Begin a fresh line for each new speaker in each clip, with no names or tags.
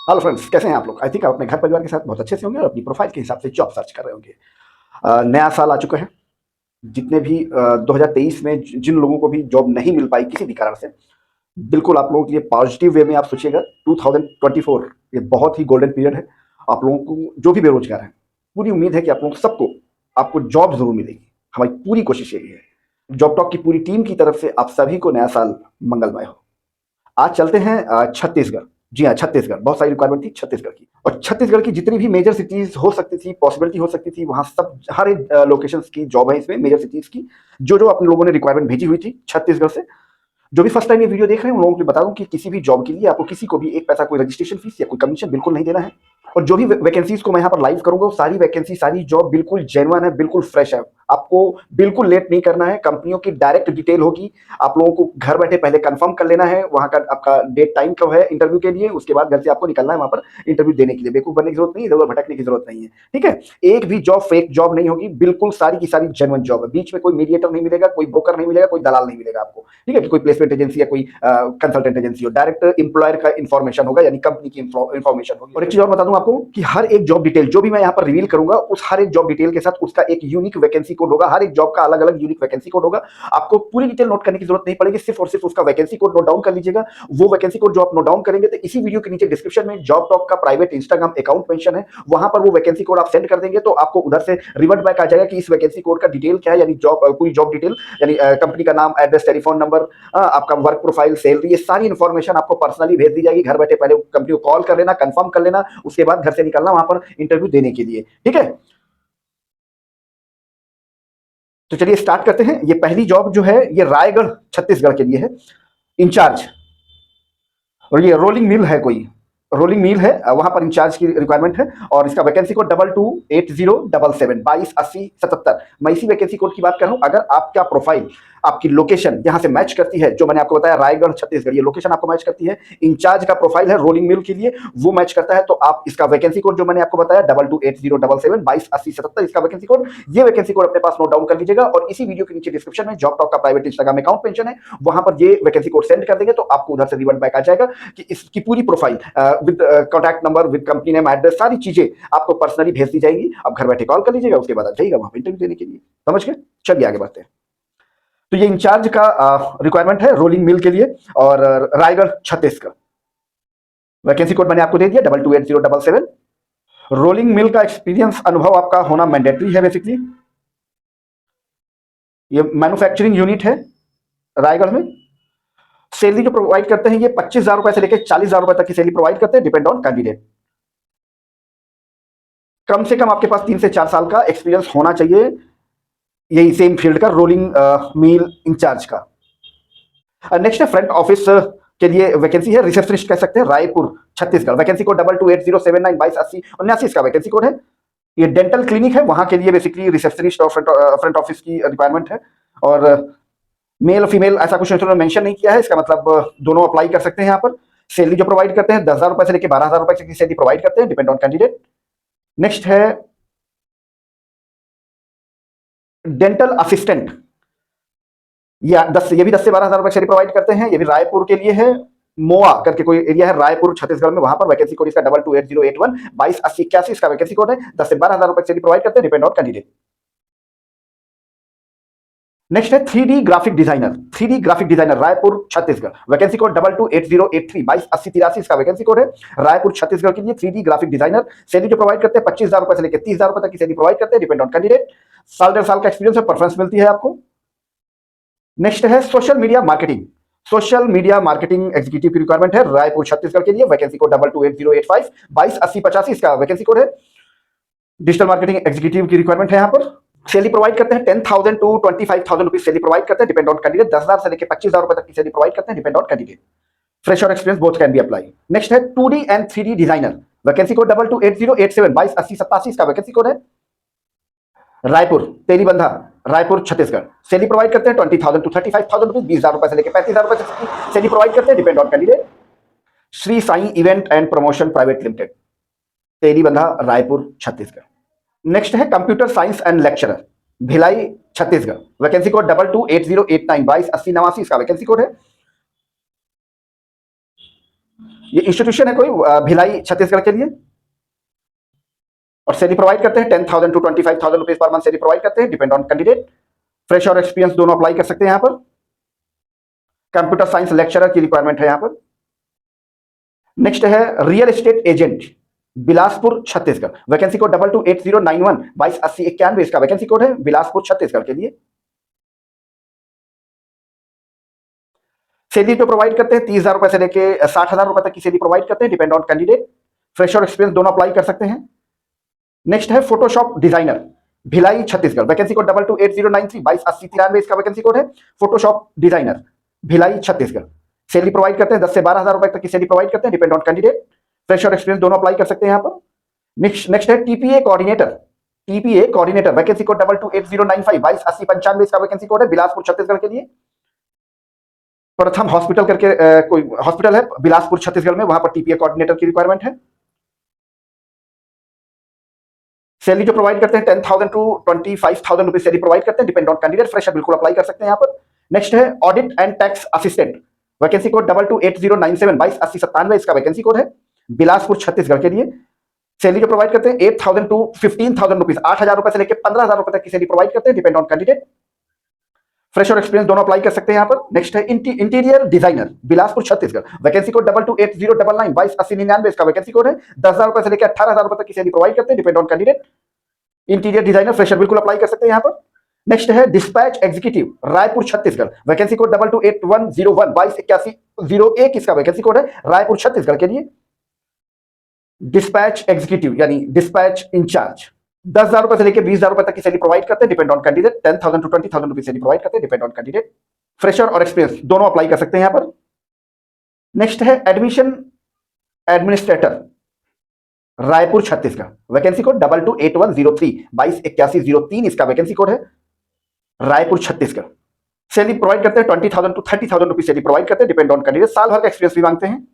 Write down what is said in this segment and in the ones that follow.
Hello friends, कैसे हैं आप लोग? आई थिंक आप अपने घर परिवार के साथ बहुत अच्छे से होंगे और अपनी प्रोफाइल के हिसाब से जॉब सर्च कर रहे होंगे। नया साल आ चुका है। जितने भी 2023 में जिन लोगों को भी जॉब नहीं मिल पाई किसी भी कारण से, बिल्कुल आप लोगों के लिए पॉजिटिव वे में आप सोचिएगा। 2024 ये बहुत ही गोल्डन पीरियड है। आप लोगों को जो भी बेरोजगार हैं, पूरी उम्मीद है कि आप लोगों सबको आपको जॉब जरूर मिलेगी। हमारी पूरी कोशिश यही है। जॉब टॉक की पूरी टीम की तरफ से आप सभी को नया साल मंगलमय हो। आज चलते हैं छत्तीसगढ़। जी हाँ, छत्तीसगढ़। बहुत सारी रिक्वायरमेंट थी छत्तीसगढ़ की, और छत्तीसगढ़ की जितनी भी मेजर सिटीज हो सकती थी, पॉसिबिलिटी हो सकती थी, वहां सब हर एक लोकेशंस की जॉब है इसमें, मेजर सिटीज की। जो जो अपने लोगों ने रिक्वायरमेंट भेजी हुई थी छत्तीसगढ़ से। जो भी फर्स्ट टाइम ये वीडियो देख रहे हैं उन लोगों को बता दूं कि किसी भी जॉब के लिए आपको किसी को भी एक पैसा कोई रजिस्ट्रेशन फीस या कोई कमीशन बिल्कुल नहीं देना है। और जो भी वैकेंसीज को मैं यहाँ पर लाइव करूंगा वो सारी वैकेंसी, सारी जॉब बिल्कुल जेन्युइन है, बिल्कुल फ्रेश है। आपको बिल्कुल लेट नहीं करना है। कंपनियों की डायरेक्ट डिटेल होगी। आप लोगों को घर बैठे पहले कंफर्म कर लेना है वहां का आपका डेट टाइम कब है इंटरव्यू के लिए। उसके बाद घर से आपको निकलना है वहां पर इंटरव्यू देने के लिए। बेवकूफ बनने की जरूरत नहीं है, इधर उधर भटकने की जरूरत नहीं है। ठीक है। एक भी जॉब फेक जॉब नहीं होगी, बिल्कुल सारी की सारी जेन्युइन जॉब है। बीच में कोई मीडिएटर नहीं मिलेगा, कोई ब्रोकर नहीं मिलेगा, कोई दलाल नहीं मिलेगा आपको। ठीक है, कि कोई प्लेसमेंट एजेंसी या कोई कंसल्टेंट एजेंसी हो। डायरेक्ट एम्प्लॉयर का इन्फॉर्मेशन होगा, यानी कंपनी की इन्फॉर्मेशन होगी। और एक चीज और बता दूं आपको कि हर एक जॉब डिटेल जो भी मैं यहाँ पर रिवील करूंगा, उस हर एक जॉब डिटेल के साथ उसका एक यूनिक वैकेंसी कोड होगा। हर एक जॉब का अलग अलग यूनिक वैकेंसी कोड होगा। आपको पूरी डिटेल नोट करने की जरूरत नहीं पड़ेगी, सिर्फ और सिर्फ उसका वैकेंसी कोड नोट डाउन कर लीजिएगा। वो वैकेंसी कोड जो आप नोट डाउन करेंगे तो इसी वीडियो के नीचे डिस्क्रिप्शन में जॉब टॉक का प्राइवेट इंस्टाग्राम अकाउंट मेंशन है, वहां पर वो वैकेंसी कोड आप सेंड कर देंगे तो आपको उधर से रिवर्ट बैक आ जाएगा कि इस वैकेंसी कोड का डिटेल क्या है, यानी जॉब पूरी जॉब डिटेल, यानी कंपनी का नाम, एड्रेस, टेलीफोन नंबर, आपका वर्क प्रोफाइल, सैलरी, ये सारी इन्फॉर्मेशन आपको पर्सनली भेज दी जाएगी। घर बैठे पहले कंपनी को कॉल कर लेना, कंफर्म कर लेना, उसके बाद घर से निकलना वहां पर इंटरव्यू देने के लिए। ठीक है, तो चलिए स्टार्ट करते हैं। ये पहली जॉब जो है ये रायगढ़ छत्तीसगढ़ के लिए है, इंचार्ज। और ये रोलिंग मिल है, कोई रोलिंग मिल है, वहां पर इंचार्ज की रिक्वायरमेंट है। और इसका वैकेंसी कोड 228077 228077। मैं इसी वैकेंसी कोड की बात कर रहा हूं। अगर आपका प्रोफाइल, आपकी लोकेशन यहां से मैच करती है, जो मैंने आपको बताया रायगढ़ छत्तीसगढ़, ये लोकेशन आपको मैच करती है, इंचार्ज का प्रोफाइल है रोलिंग मिल के लिए, वो मैच करता है, तो आप इसका वैकेंसी कोड जो मैंने आपको बताया 228077 228077, इसका वैकेंसी कोड, ये वैकेंसी कोड अपने पास नोट डाउन कर लीजिएगा। और इसी वीडियो के नीचे डिस्क्रिप्शन में जॉब टॉक का प्राइवेट इंस्टाग्राम अकाउंट मेंशन है, वहां पर ये वैकेंसी कोड सेंड कर देंगे तो आपको उधर से रिवर्ट बैक आ जाएगा कि इसकी पूरी profile with contact number, with company name, address, सारी चीजें आपको पर्सनली भेज दी जाएगी। आप घर बैठे कॉल कर लीजिएगा, उसके बाद आप जाइएगा वहां पर इंटरव्यू देने के लिए। समझ गए? चलिए आगे बढ़ते हैं। तो ये इंचार्ज का रिक्वायरमेंट है रोलिंग मिल के लिए, और रायगढ़ छत्तीसगढ़। वैकेंसी कोड मैंने आपको दे दिया 228077। रोलिंग मिल का एक्सपीरियंस, अनुभव आपका होना मैंडेटरी है बेसिकली। ये मैन्युफैक्चरिंग यूनिट है रायगढ़ में। सैलरी जो प्रोवाइड करते हैं ये 25,000 रुपए से लेकर 40,000 रुपए तक की सैलरी प्रोवाइड करते हैं, डिपेंड ऑन कैंडिडेट। कम से कम आपके पास 3 से 4 साल का एक्सपीरियंस होना चाहिए यही सेम फील्ड का, रोलिंग मिल इंचार्ज का। नेक्स्ट है फ्रंट ऑफिस के लिए वैकेंसी है, रिसेप्शनिस्ट कह सकते हैं, रायपुर छत्तीसगढ़। वैकेंसी कोड 228079 228079 इसका वैकेंसी कोड है। ये डेंटल क्लिनिक है, वहां के लिए बेसिकली रिसेप्शनिस्ट और फ्रंट ऑफिस की रिक्वायरमेंट है। और मेल और फीमेल ऐसा कुछ इन्होंने मेंशन नहीं किया है, इसका मतलब दोनों अप्लाई कर सकते हैं यहाँ पर। सैलरी जो प्रोवाइड करते हैं 10,000 रुपए से लेकर 12,000 रुपए की सैलरी प्रोवाइड करते हैं, डिपेंड ऑन कैंडिडेट। नेक्स्ट है डेंटल असिस्टेंट। ये भी 10 से 12,000 रुपए सैलरी प्रोवाइड करते हैं, ये भी रायपुर के लिए है। मोआ करके कोई एरिया है रायपुर छत्तीसगढ़ में, वहां पर वैकेंसी कोड इसका 228081 228081 इसका वैकेंसी कोड है। 10 से 12,000 रुपए सैलरी प्रोवाइड करते हैं, डिपेंड ऑन कैंडिडेट। नेक्स्ट है 3D graphic designer. 3D graphic designer Raipur Chhattisgarh. Vacancy code 228083 228083 इसका वैकेंसी कोड है, रायपुर छत्तीसगढ़ के लिए 3D ग्राफिक डिजाइनर। सैलरी जो प्रोवाइड करते हैं 25,000 रुपए से लेकर 30,000 रुपए तक की सैलरी प्रोवाइड करते हैं, डिपेंड ऑन कैंडिडेट। साल 1.5 साल का एक्सपीरियंस है, प्रेफरेंस मिलती है आपको। नेक्स्ट है social media marketing. Social media marketing executive की रिक्वायरमेंट है रायपुर छत्तीसगढ़ के लिए। वैकेंसी कोड 228085 228085 इसका वैकेंसी कोड है। डिजिटल मार्केटिंग एग्जीक्यूटिव की रिक्वायरमेंट है यहाँ पर। सैलरी प्रोवाइड करते हैं 10,000 टू 25,000 रुपीज सैलरी प्रोवाइड करते हैं, डिपेंड ऑन कैंडिडेट। 10,000 से लेकर 25,000 रुपए तक की सैलरी प्रोवाइड करते हैं, डिपेंड ऑन कैंडिडेट। फ्रेश और experience both can be apply. Next है 2D and 3D designer. Vacancy code 228087 228087 इसका वैकेंसी कोड है, रायपुर तेलीबंधा रायपुर छत्तीसगढ़। सैलरी प्रोवाइड करते हैं 20,000 टू 35,000 रुपीज, 20,000 रुपए से लेकर 35,000 रुपए तक की सैलरी प्रोवाइड करते हैं, depend on candidate. Shri Sai event and promotion private limited, Telibandha Raipur Chhattisgarh. Next है computer science and lecturer, Bhilai Chhattisgarh. Vacancy code 228089 228089 इसका वैकेंसी कोड है। ये इंस्टीट्यूशन है कोई भिलाई छत्तीसगढ़ के लिए, और सैलरी प्रोवाइड करते हैं 10,000 to 25,000 rupees per month salary provide करते हैं, डिपेंड ऑन कैंडिडेट। फ्रेश और एक्सपीरियंस दोनों अप्लाई कर सकते हैं यहाँ पर। कंप्यूटर साइंस लेक्चरर की रिक्वायरमेंट है यहाँ पर। नेक्स्ट है real estate agent, Bilaspur Chhattisgarh, vacancy code 228091 228091 इसका वैकेंसी कोड है, बिलासपुर छत्तीसगढ़ के लिए। सैलरी तो प्रोवाइड करते हैं 30,000 रुपए से लेके 60,000 रुपए तक की सैलरी प्रोवाइड करते हैं, डिपेंड ऑन कैंडिडेट। फ्रेश और एक्सपीरियंस दोनों अप्लाई कर सकते हैं। नेक्स्ट है Photoshop designer, Bhilai Chhattisgarh, vacancy code 228093 228093 इसका वैकेंसी कोड है, Photoshop designer Bhilai Chhattisgarh. Salary provide करते हैं 10 से 12,000 रुपए तक की सैलरी प्रोवाइड करते हैं, डिपेंड ऑन कैंडिडेट। फ्रेश और एक्सपीरियंस दोनों अप्लाई कर सकते हैं यहाँ पर। नेक्स्ट है TPA coordinator, TPA coordinator, vacancy code 228095 228095 इसका वैकेंसी कोड है, बिलासपुर छत्तीसगढ़ के लिए। प्रथम हॉस्पिटल करके कोई हॉस्पिटल है बिलासपुर छत्तीसगढ़ में, वहां पर टीपीए कोऑर्डिनेटर की रिक्वायरमेंट है। सैलरी जो प्रोवाइड करते हैं 10,000 टू 25,000 रुपीज सैलरी प्रोवाइड करते हैं, डिपेंड ऑन कैंडिडेट। फ्रेशर बिल्कुल अप्लाई कर सकते हैं यहाँ पर। नेक्स्ट है audit and tax assistant, vacancy code 228097 228097 इसका वैकेंसी कोड है, बिलासपुर छत्तीसगढ़ के लिए। सैलरी जो प्रोवाइड करते हैं 8,000 टू 15,000 रुपीज, 8,000 रुपए से लेकर 15,000 रुपए तक की सैलरी प्रोवाइड करते हैं, डिपेंड ऑन कैंडिडेट। फ्रेश और एक्सपीरियंस दोनों अप्लाई कर सकते हैं यहाँ पर। नेक्स्ट है interior designer, Bilaspur Chhattisgarh, vacancy code 228099 228099 इसका वैकेंसी कोड है, 10,000 रुपए से लेकर 18,000 रुपए तक की सैलरी प्रोवाइड करते हैं, depend on candidate. Interior designer fresher बिल्कुल अप्लाई कर सकते हैं यहाँ पर। नेक्स्ट है dispatch executive, Raipur Chhattisgarh, vacancy code 228101 228101 इसका वैकेंसी कोड है, रायपुर छत्तीसगढ़ के लिए। डिस्पैच एग्जीक्यूटिव यानी डिस्पैच इंचार्ज, 10,000 रुपए से लेकर 20,000 रुपए तक की सैलरी प्रोवाइड करते हैं, depend on candidate. 10,000 to 20,000 rupees salary provide करते हैं, डिपेंड ऑन कैंडिडेट। फ्रेशर और एक्सपीरियंस दोनों अप्लाई कर सकते हैं यहाँ पर। नेक्स्ट है admission administrator, Raipur Chhattisgarh, vacancy code 228103 228103 इसका वैकेंसी कोड है, रायपुर छत्तीसगढ़। सैलरी प्रोवाइड करते हैं 20,000 टू 30,000 रुपीज सैलरी प्रोवाइड करते हैं, डिपेंड ऑन कैंडिडेट। साल भर का एक्सपीरियंस भी मांगते हैं।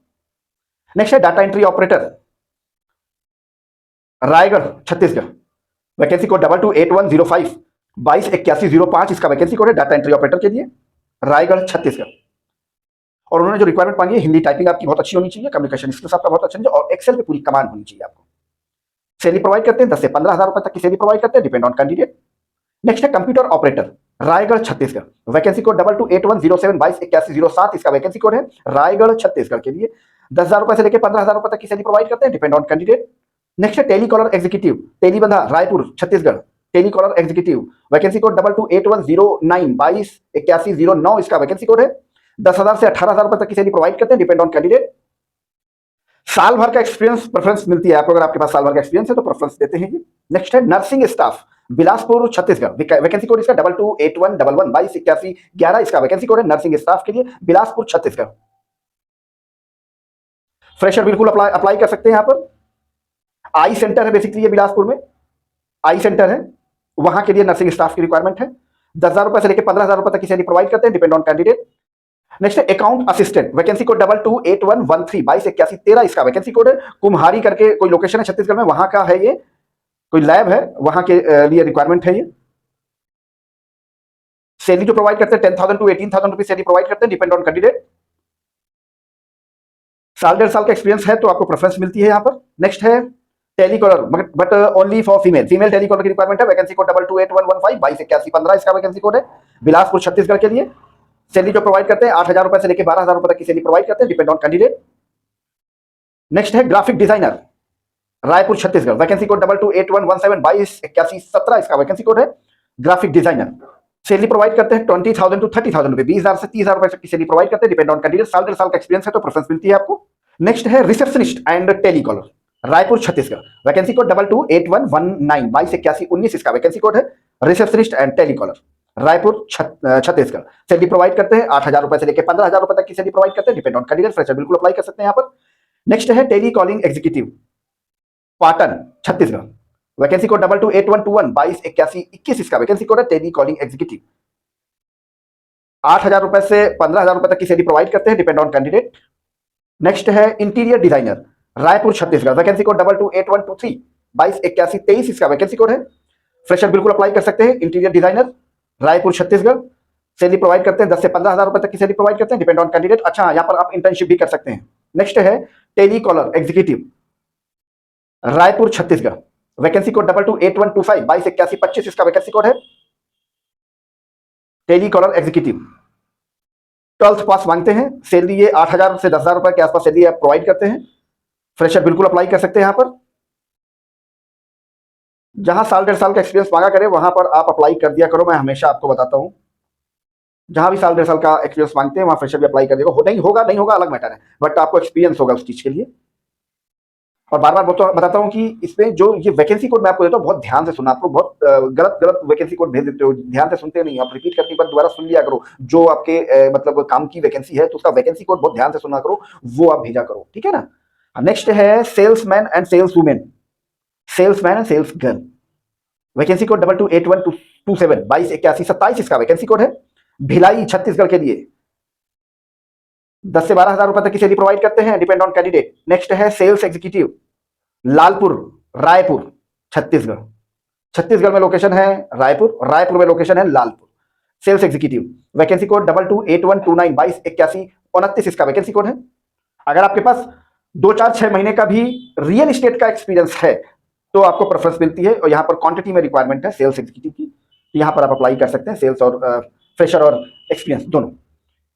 नेक्स्ट है data entry operator, Raigarh Chhattisgarh, vacancy code 228105 228105 इसका वैकेंसी कोड है, डाटा एंट्री ऑपरेटर के लिए, रायगढ़ छत्तीसगढ़। और उन्होंने जो रिक्वायरमेंट मांगी है, हिंदी टाइपिंग आपकी बहुत अच्छी होनी चाहिए, कम्युनिकेशन स्किल्स आपका बहुत अच्छा चाहिए, और एक्सेल पे पूरी कमांड होनी चाहिए आपको। सैलरी प्रोवाइड करते हैं 10 से 15,000 रुपए तक की सैलरी प्रोवाइड करते हैं, डिपेंड ऑन कैंडिडेट। नेक्स्ट है computer operator, Raigarh Chhattisgarh, vacancy code 228107 228107 इसका वैकेंसी कोड है, रायगढ़ छत्तीसगढ़ के लिए। 10,000 रुपए से लेकर 15,000 रुपए तक की सैलरी प्रोवाइड करते हैं, डिपेंड ऑन कैंडिडेट। नेक्स्ट है telecaller executive, Telibandha Raipur Chhattisgarh, telecaller executive, vacancy code 228109 228109 इसका वैकेंसी कोड है, 10,000 से 18,000 रुपए तक की सैलरी प्रोवाइड करते हैं, डिपेंड ऑन कैंडिडेट। साल भर का एक्सपीरियंस प्रेफरेंस मिलती है आपको, अगर आपके पास साल भर का एक्सपीरियंस है तो प्रेफरेंस देते हैं ये। नेक्स्ट है nursing staff, Bilaspur Chhattisgarh, vacancy code इसका 228111 228111 इसका वैकेंसी कोड है, नर्सिंग स्टाफ के लिए, बिलासपुर छत्तीसगढ़। फ्रेशर बिल्कुल अप्लाई कर सकते हैं यहाँ पर। आई सेंटर है बेसिकली ये बिलासपुर में, आई सेंटर है, वहां के लिए नर्सिंग स्टाफ की रिक्वायरमेंट है। 10,000 रुपए से लेकर 15,000 रुपए तक की सैलरी प्रोवाइड करते हैं, डिपेंड ऑन कैंडिडेट। नेक्स्ट है अकाउंट असिस्टेंट, वैकेंसी कोड 228113 228113 इसका वैकेंसी कोड है, कुम्हारी करके कोई लोकेशन है छत्तीसगढ़ में, वहां का है ये, कोई लैब है, वहां के लिए रिक्वायरमेंट है ये। सैलरी जो प्रोवाइड करते हैं 10,000 टू 18,000 रुपीज सैलरी प्रोवाइड करते हैं, डिपेंड ऑन कैंडिडेट। साल 1.5 साल का एक्सपीरियंस है तो आपको प्रेफरेंस मिलती है यहाँ पर। नेक्स्ट है telecaller, but only for female telecaller की रिक्वायरमेंट है, वैकेंसी कोड 228115 228115 इसका वैकेंसी कोड है, बिलासपुर छत्तीसगढ़ के लिए। सैलरी जो प्रोवाइड करते हैं 8,000 रुपए से लेकर 12,000 रुपए तक की सैलरी प्रोवाइड करते हैं, डिपेंड ऑन कैंडिडेट। नेक्स्ट है graphic designer, Raipur Chhattisgarh, vacancy code 228117 228117 इसका वैकेंसी कोड है, ग्राफिक डिजाइनर। सैलरी प्रोवाइड करते हैं 20,000 टू 30,000 रुपए, 20,000 से 30,000 रुपए तक की सैलरी प्रोवाइड करते हैं, डिपेंड ऑन कैंडिडेट। साल 1.5 साल का एक्सपीरियंस है तो प्रेफरेंस मिलती है आपको। नेक्स्ट है receptionist and telecaller, Raipur Chhattisgarh, vacancy code 228119 228119 इसका वैकेंसी कोड है, receptionist and telecaller, Raipur Chhattisgarh. Salary provide करते हैं 8,000 रुपए से लेकर 15,000 रुपए तक की सैलरी प्रोवाइड करते हैं, डिपेंड ऑन कैंडिडेट। फ्रेशर बिल्कुल अप्लाई कर सकते हैं यहाँ पर। नेक्स्ट है telecalling executive, Patan Chhattisgarh, vacancy code 228121 228121 इसका वैकेंसी कोड है, टेलीकॉलिंग एग्जीक्यूटिव। 8,000 रुपए से 15,000 रुपए तक की सैलरी प्रोवाइड करते हैं, डिपेंड ऑन कैंडिडेट। नेक्स्ट है interior designer, Raipur Chhattisgarh, vacancy code 228123 228123 इसका वैकेंसी कोड है। फ्रेशर बिल्कुल अप्लाई कर सकते हैं, interior designer, Raipur Chhattisgarh. Salary provide करते हैं 10 से 15,000 रुपए तक की सैलरी प्रोवाइड करते हैं, डिपेंड ऑन कैंडिडेट। अच्छा, यहाँ पर आप इंटर्नशिप भी कर सकते हैं, नेक्स्ट है telecaller executive, Raipur Chhattisgarh, vacancy code 228125 228125 इसका वैकेंसी कोड है। टेलीकॉलर एग्जीक्यूटिव 12th पास मांगते हैं, सैलरी ये 8,000 से 10,000 रुपए के आसपास सैलरी आप प्रोवाइड करते हैं। फ्रेशर बिल्कुल अप्लाई कर सकते हैं। यहां पर जहां साल 1.5 साल का एक्सपीरियंस मांगा करे वहां पर आप अप्लाई कर दिया करो। मैं हमेशा आपको बताता हूं, जहां भी साल 1.5 साल का एक्सपीरियंस मांगते हैं वहां फ्रेशर भी अप्लाई कर देगा। नहीं होगा नहीं होगा अलग मैटर है, बट आपको एक्सपीरियंस होगा उस चीज के लिए। और बार बार बताता हूं कि इसमें जो ये वैकेंसी कोड मैं आपको देता हूं बहुत ध्यान से सुनना। आप लोग बहुत गलत गलत वैकेंसी कोड भेज देते हो, ध्यान से सुनते नहीं। आप रिपीट करके एक बार दोबारा सुन लिया करो। जो आपके मतलब काम की वैकेंसी है तो उसका वैकेंसी कोड बहुत ध्यान से सुना करो, वो आप भेजा करो, ठीक है ना। नेक्स्ट है salesman and sales women, salesman and sales girl, vacancy code 228127 228127 इसका वैकेंसी कोड है। भिलाई छत्तीसगढ़ के लिए 10 से 12,000 रुपए तक की सैलरी प्रोवाइड करते हैं, डिपेंड ऑन कैंडिडेट। नेक्स्ट है सेल्स एग्जीक्यूटिव, लालपुर रायपुर छत्तीसगढ़, छत्तीसगढ़ में लोकेशन है रायपुर, रायपुर में लोकेशन है Lalpur. Sales executive vacancy code 228129 228129 इसका वैकेंसी कोड है। अगर आपके पास 2-4-6 महीने का भी रियल एस्टेट का एक्सपीरियंस है तो आपको प्रेफरेंस मिलती है। और यहाँ पर क्वांटिटी में रिक्वायरमेंट है सेल्स एग्जीक्यूटिव की, यहाँ पर आप अप्लाई कर सकते हैं। सेल्स और फ्रेशर और एक्सपीरियंस दोनों।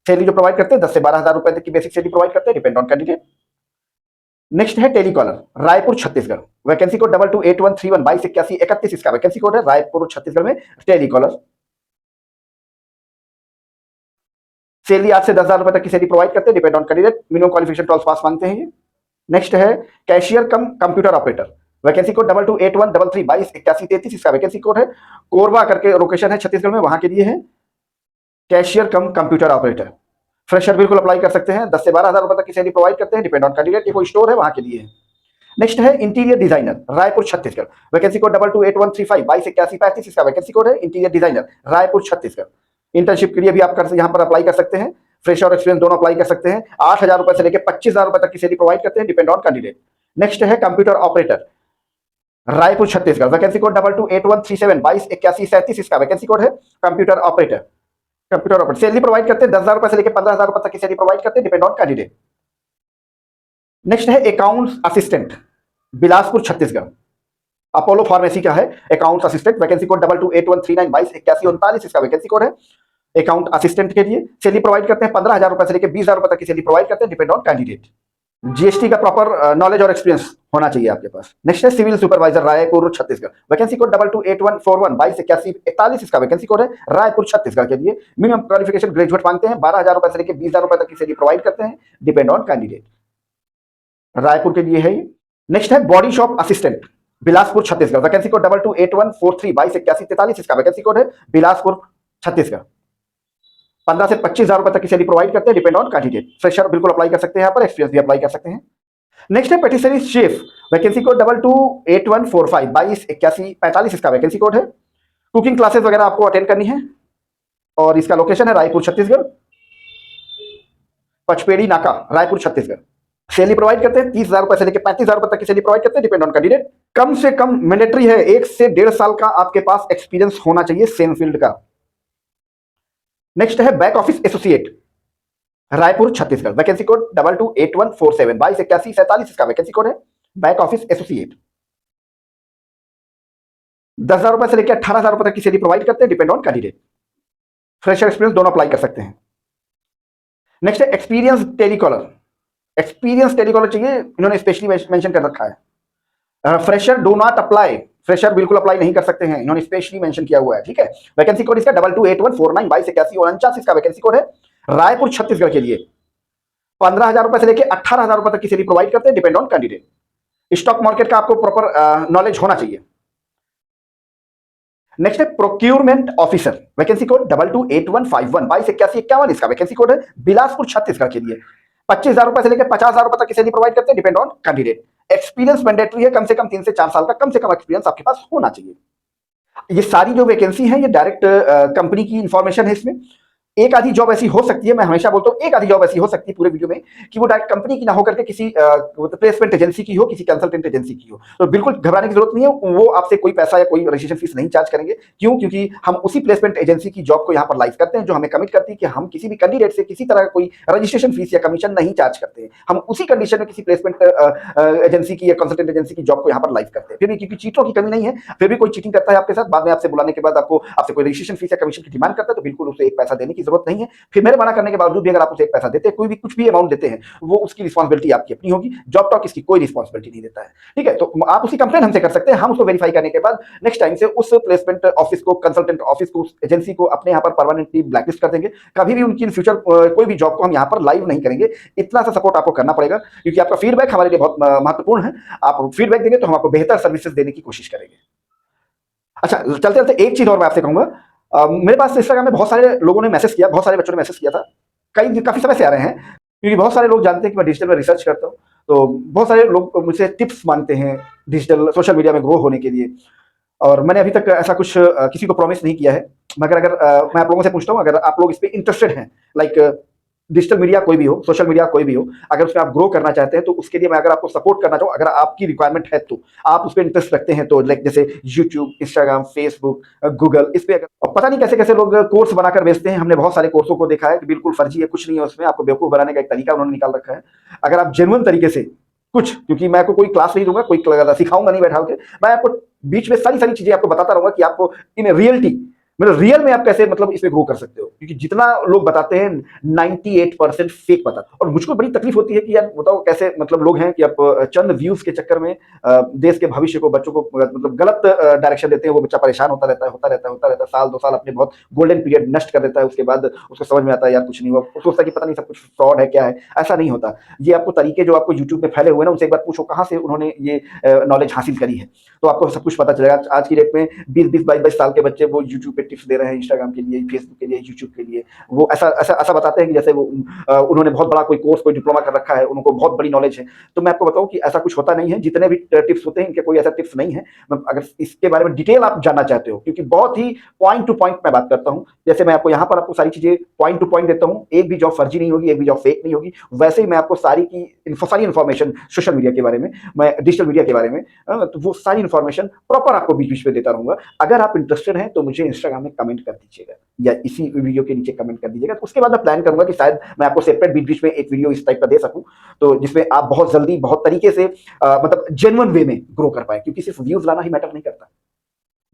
सैलरी जो प्रोवाइड करते हैं 10 से 12,000 रुपए तक की बेसिक सैलरी प्रोवाइड करते हैं, डिपेंड ऑन कैंडिडेट। नेक्स्ट है telecaller Raipur Chhattisgarh, vacancy code 228131 228131 इसका वैकेंसी कोड है। रायपुर छत्तीसगढ़ में टेलीकॉलर सैलरी 8 से 10,000 रुपए तक की सैलरी प्रोवाइड करते हैं, depend on candidate. Minimum qualification 12 पास मांगते हैं ये। नेक्स्ट है कैशियर कम कंप्यूटर ऑपरेटर, वैकेंसी कोड 228133 228133 इसका वैकेंसी कोड है। कोरबा करके लोकेशन है छत्तीसगढ़ में, वहां के लिए है कैशियर कम कंप्यूटर ऑपरेटर। फ्रेशर बिल्कुल अप्लाई कर सकते हैं। 10 से 12,000 रुपए तक की सैलरी प्रोवाइड करते हैं, डिपेंड ऑन कैंडिडेट। ये कोई स्टोर है वहां के लिए है। नेक्स्ट है interior designer Raipur Chhattisgarh, vacancy code 228135 228135 इसका वैकेंसी कोड है। Interior designer Raipur Chhattisgarh, internship के लिए भी आप यहाँ पर अप्लाई कर सकते हैं। फ्रेशर और एक्सपीरियंस दोनों अप्लाई कर सकते हैं। 8,000 रुपए से लेकर 25,000 रुपए तक की सैलरी प्रोवाइड करते हैं, डिपेंड ऑन कैंडिडेट। नेक्स्ट है computer operator Raipur Chhattisgarh, vacancy code 228137 228137 इसका वैकेंसी कोड है। कंप्यूटर ऑपरेटर सैलरी प्रोवाइड करते हैं 10,000 रुपए से लेकर 15,000 रुपए तक की सैलरी प्रोवाइड करते हैं, डिपेंड ऑन कैंडिडेट। नेक्स्ट है accounts assistant Bilaspur Chhattisgarh, Apollo pharmacy का है अकाउंट्स असिस्टेंट, वैकेंसी कोड 228139 228139 इसका वैकेंसी कोड है। अकाउंट असिस्टेंट के लिए सैलरी प्रोवाइड करते हैं 15,000 रुपए से लेकर 20,000 रुपए तक की सैलरी प्रोवाइड करते हैं, डिपेंड ऑन कैंडिडेट। जीएसटी का प्रॉपर नॉलेज और एक्सपीरियंस होना चाहिए आपके पास। नेक्स्ट है civil supervisor Raipur Chhattisgarh, vacancy code 228141 228141 इसका वैकेंसी कोड है। रायपुर छत्तीसगढ़ के लिए मिनिमम क्वालिफिकेशन ग्रेजुएट मांगते हैं। 12,000 रुपए से लेकर 20,000 रुपए तक की सैलरी प्रोवाइड करते हैं, डिपेंड ऑन कैंडिडेट। रायपुर के लिए है ये। नेक्स्ट है body shop assistant Bilaspur Chhattisgarh, vacancy code 228143 228143 इसका वैकेंसी कोड है। बिलासपुर छत्तीसगढ़ 15 से 25,000 रुपए तक की सैलरी प्रोवाइड करते हैं, डिपेंड ऑन कैंडिडेट। फ्रेशर बिल्कुल अप्लाई कर सकते हैं, यहाँ पर एक्सपीरियंस भी अप्लाई कर सकते हैं। नेक्स्ट है पेटिसरी शेफ, वैकेंसी कोड 228145 228145 इसका वैकेंसी कोड है। कुकिंग क्लासेस वगैरह आपको अटेंड करनी है और इसका लोकेशन है रायपुर छत्तीसगढ़, पचपेड़ी नाका रायपुर छत्तीसगढ़। सैलरी प्रोवाइड करते हैं 30,000 रुपए से लेकर 35,000 रुपए तक की सैलरी प्रोवाइड करते हैं, डिपेंड ऑन कैंडिडेट। कम से कम मैंडेटरी है 1 से 1.5 साल का आपके पास एक्सपीरियंस होना चाहिए सेम फील्ड का। नेक्स्ट है back office associate Raipur Chhattisgarh, vacancy code 228147 228147 इसका वैकेंसी कोड है। बैक ऑफिस एसोसिएट 10,000 रुपए से लेकर 18,000 रुपए तक की सैलरी प्रोवाइड करते हैं, depend on candidate. Fresher experience दोनों अप्लाई कर सकते हैं। नेक्स्ट है एक्सपीरियंस टेलीकॉलर, एक्सपीरियंस टेलीकॉलर चाहिए, इन्होंने स्पेशली मेंशन कर रखा है। Fresher do not apply, fresher बिल्कुल अप्लाई नहीं कर सकते हैं, इन्होंने स्पेशली मेंशन किया हुआ है, ठीक है। वैकेंसी कोड इसका 228149 228149 इसका वैकेंसी कोड है। रायपुर छत्तीसगढ़ के लिए 15,000 रुपए से लेकर 18,000 रुपए तक की सैलरी प्रोवाइड करते हैं, depend on candidate. Stock market का आपको प्रॉपर नॉलेज होना चाहिए। नेक्स्ट है प्रोक्यूरमेंट ऑफिसर, वैकेंसी कोड 228151 228151 इसका वैकेंसी कोड है। बिलासपुर छत्तीसगढ़ के लिए 25,000 रुपए से लेकर 50,000 रुपए तक की सैलरी प्रोवाइड करते हैं, depend on candidate. Experience mandatory है, कम से कम 3 से 4 साल का कम से कम एक्सपीरियंस आपके पास होना चाहिए। ये सारी जो वैकेंसी है ये डायरेक्ट कंपनी की इंफॉर्मेशन है इसमें, एक आधी जॉब ऐसी हो सकती है, मैं हमेशा बोलता हूँ एक आधी जॉब ऐसी हो सकती है पूरे वीडियो में कि वो डायरेक्ट कंपनी की ना हो करके किसी प्लेसमेंट एजेंसी की हो, किसी कंसल्टेंट एजेंसी की हो। तो बिल्कुल घबराने की जरूरत नहीं है, वो आपसे कोई पैसा या कोई रजिस्ट्रेशन फीस नहीं चार्ज करेंगे। क्यों? क्योंकि हम उसी प्लेसमेंट एजेंसी की जॉब को यहाँ पर लाइव करते हैं, जो हमें कमिट करती है कि हम किसी भी कैंडिडेट से किसी तरह का कोई रजिस्ट्रेशन फीस या कमीशन नहीं चार्ज करते हैं। हम उसी कंडीशन में किसी प्लेसमेंट एजेंसी की या कंसल्टेंट एजेंसी की जॉब को यहाँ पर लाइव करते हैं। फिर भी क्योंकि चीटों की कमी नहीं है, फिर भी कोई चीटिंग करता है आपके साथ, बाद में आपसे बुलाने के बाद आपसे कोई रजिस्ट्रेशन फीस या कमीशन की डिमांड करता है, तो बिल्कुल उसे एक पैसा देने की जरूरत नहीं है। फिर मेरे मना करने के बावजूद भी अगर आप उसे एक पैसा देते हैं, कोई भी कुछ भी अमाउंट देते हैं, वो उसकी रिस्पॉन्सिबिलिटी आपकी अपनी होगी। जॉब टॉक इसकी कोई रिस्पॉन्सिबिलिटी नहीं देता है, ठीक है। तो आप उसकी कंप्लेन हमसे कर सकते हैं, हम उसको वेरीफाई करने के बाद नेक्स्ट टाइम से उस प्लेसमेंट ऑफिस को, कंसल्टेंट ऑफिस को, उस एजेंसी को अपने यहाँ पर परमानेंटली ब्लैकलिस्ट कर देंगे। कभी भी उनकी इन फ्यूचर कोई भी जॉब को हम यहाँ पर लाइव नहीं करेंगे। इतना सा सपोर्ट आपको करना पड़ेगा, क्योंकि आपका फीडबैक हमारे लिए बहुत महत्वपूर्ण है। आप फीडबैक देंगे तो हम आपको बेहतर सर्विसेज देने की कोशिश करेंगे। अच्छा, चलते चलते एक चीज और मैं आपसे कहूंगा। मेरे पास इंस्टाग्राम में बहुत सारे लोगों ने मैसेज किया, बहुत सारे बच्चों ने मैसेज किया था, काफी समय से आ रहे हैं, क्योंकि बहुत सारे लोग जानते हैं कि मैं डिजिटल में रिसर्च करता हूँ। तो बहुत सारे लोग मुझसे टिप्स मांगते हैं डिजिटल सोशल मीडिया में ग्रो होने के लिए, और मैंने अभी तक ऐसा कुछ किसी को प्रॉमिस नहीं किया है। मगर अगर मैं आप लोगों से पूछता हूँ, अगर आप लोग इस पे इंटरेस्टेड हैं, लाइक डिजिटल मीडिया कोई भी हो, सोशल मीडिया कोई भी हो, अगर उसमें आप ग्रो करना चाहते हैं, तो उसके लिए मैं अगर आपको सपोर्ट करना चाहूँ, अगर आपकी रिक्वायरमेंट है, तो आप उस पर इंटरेस्ट रखते हैं, तो लाइक जैसे यूट्यूब, इंस्टाग्राम, फेसबुक, गूगल, इस पे अगर, और पता नहीं कैसे कैसे लोग कोर्स बनाकर बेचते हैं। हमने बहुत सारे कोर्सों को देखा है कि बिल्कुल फर्जी है, कुछ नहीं है उसमें, आपको बेवकूफ बनाने का एक तरीका उन्होंने निकाल रखा है। अगर आप जेन्युइन तरीके से कुछ, क्योंकि मैं आपको कोई क्लास नहीं दूंगा, कोई सिखाऊंगा नहीं बैठा के, मैं आपको बीच में सारी सारी चीजें आपको बताता रहूंगा कि आपको इन रियलिटी, मतलब रियल में आप कैसे मतलब इसमें ग्रो कर सकते हो। क्योंकि जितना लोग बताते हैं 98% फेक बताते हैं। और मुझको बड़ी तकलीफ होती है कि यार बताओ कैसे मतलब लोग हैं कि आप चंद व्यूज के चक्कर में देश के भविष्य को, बच्चों को मतलब गलत डायरेक्शन देते हैं। वो बच्चा परेशान होता रहता है, साल 2 साल अपने बहुत गोल्डन पीरियड नष्ट कर देता है। उसके बाद उसको समझ में आता है यार कुछ नहीं हुआ, वो सोचता है कि पता नहीं सब कुछ फ्रॉड है, क्या है। ऐसा नहीं होता। ये आपको तरीके जो आपको यूट्यूब पे फैले हुए ना, उनसे एक बार पूछो कहाँ से उन्होंने ये नॉलेज हासिल करी है, तो आपको सब कुछ पता चलेगा। आज की डेट में 20-20, 22-22 साल के बच्चे वो यूट्यूब पे टिप्स दे रहे हैं, इंस्टाग्राम के लिए, फेसबुक के लिए, यूट्यूब के लिए। वो ऐसा ऐसा ऐसा बताते हैं कि जैसे वो उन्होंने बहुत बड़ा कोई कोर्स, कोई डिप्लोमा कर रखा है, उनको बहुत बड़ी नॉलेज है। तो मैं आपको बताऊं कि ऐसा कुछ होता नहीं है। जितने भी टिप्स होते हैं, इनके कोई ऐसा टिप्स नहीं है। अगर इसके बारे में डिटेल आप जानना चाहते हो, क्योंकि बहुत ही पॉइंट टू पॉइंट मैं बात करता हूँ, जैसे मैं आपको यहाँ पर आपको सारी चीजें पॉइंट टू पॉइंट देता हूँ, एक भी जॉब फर्जी नहीं होगी, एक भी जॉब फेक नहीं होगी, वैसे ही मैं आपको सारी इन्फॉर्मेशन सोशल मीडिया के बारे में, मैं डिजिटल मीडिया के बारे में, तो वो सारी इन्फॉर्मेशन प्रॉपर आपको बीच बीच में देता रहूंगा। अगर आप इंटरेस्टेड हैं तो मुझे इंस्टाग्राम में कमेंट कर दीजिएगा, या इसी वीडियो के नीचे कमेंट कर दीजिएगा। तो उसके बाद मैं प्लान करूंगा कि शायद मैं आपको सेपरेट बीच बीच में एक वीडियो इस टाइप का दे सकूं, तो जिसमें आप बहुत जल्दी, बहुत तरीके से मतलब जेन्युइन वे में ग्रो कर पाए। क्योंकि सिर्फ व्यूज लाना ही मैटर नहीं करता,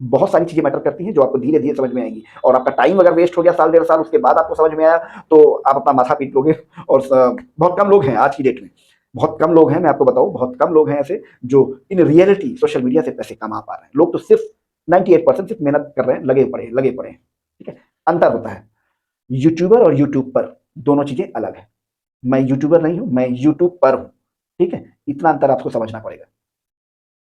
बहुत सारी चीजें मैटर करती हैं जो आपको धीरे धीरे समझ में आएंगी। और आपका टाइम अगर वेस्ट हो गया साल 1.5 साल, उसके बाद आपको समझ में आया, तो आप अपना माथा पीट लोगे। और बहुत कम लोग हैं आज की डेट में, बहुत कम लोग हैं, मैं आपको बताऊं, बहुत कम लोग हैं ऐसे जो इन रियलिटी सोशल मीडिया से पैसे कमा पा रहे हैं। लोग तो सिर्फ 98% सिर्फ मेहनत कर रहे हैं, लगे पड़े हैं, ठीक है। अंतर होता है यूट्यूबर और यूट्यूब पर, दोनों चीजें अलग है। मैं यूट्यूबर नहीं हूं, मैं यूट्यूब पर हूं, ठीक है। इतना अंतर आपको समझना पड़ेगा।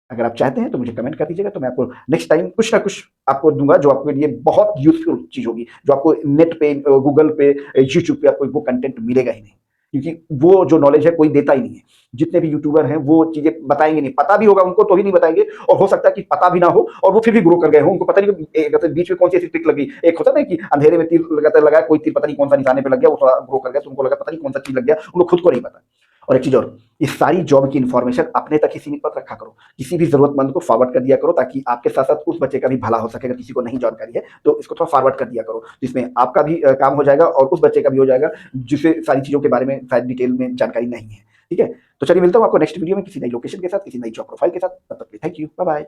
अगर आप चाहते हैं तो मुझे कमेंट कर दीजिएगा, तो मैं आपको नेक्स्ट टाइम कुछ ना कुछ आपको दूंगा जो आपके लिए बहुत यूजफुल चीज होगी, जो आपको नेट पे, गूगल पे, यूट्यूब पे आपको वो कंटेंट मिलेगा ही नहीं। क्योंकि वो जो नॉलेज है कोई देता ही नहीं है। जितने भी यूट्यूबर हैं वो चीजें बताएंगे नहीं, पता भी होगा उनको तो ही नहीं बताएंगे, और हो सकता है कि पता भी ना हो और वो फिर भी ग्रो कर गए हो, उनको पता नहीं बीच में कौन सी ऐसी ट्रिक लगी। एक होता है ना कि अंधेरे में तीर लगाया, कोई तीर पता नहीं कौन सा निशाने पे लग गया, वो थोड़ा ग्रो कर गया, तो उनको लगा पता नहीं कौन सा चीज लग गया, उनको खुद को नहीं पता। और एक चीज और, इस सारी जॉब की इन्फॉर्मेशन अपने तक ही सीमित मत रखा करो, किसी भी जरूरतमंद को फॉरवर्ड कर दिया करो, ताकि आपके साथ साथ उस बच्चे का भी भला हो सके। अगर किसी को नहीं जानकारी है तो इसको थोड़ा फॉरवर्ड कर दिया करो, जिसमें आपका भी काम हो जाएगा और उस बच्चे का भी हो जाएगा, जिसे सारी चीजों के बारे में शायद डिटेल में जानकारी नहीं है, ठीक है। तो चलिए मिलता हूँ आपको नेक्स्ट वीडियो में किसी नई लोकेशन के साथ, किसी नई जॉब प्रोफाइल के साथ। तब तक के लिए थैंक यू, बाय बाय।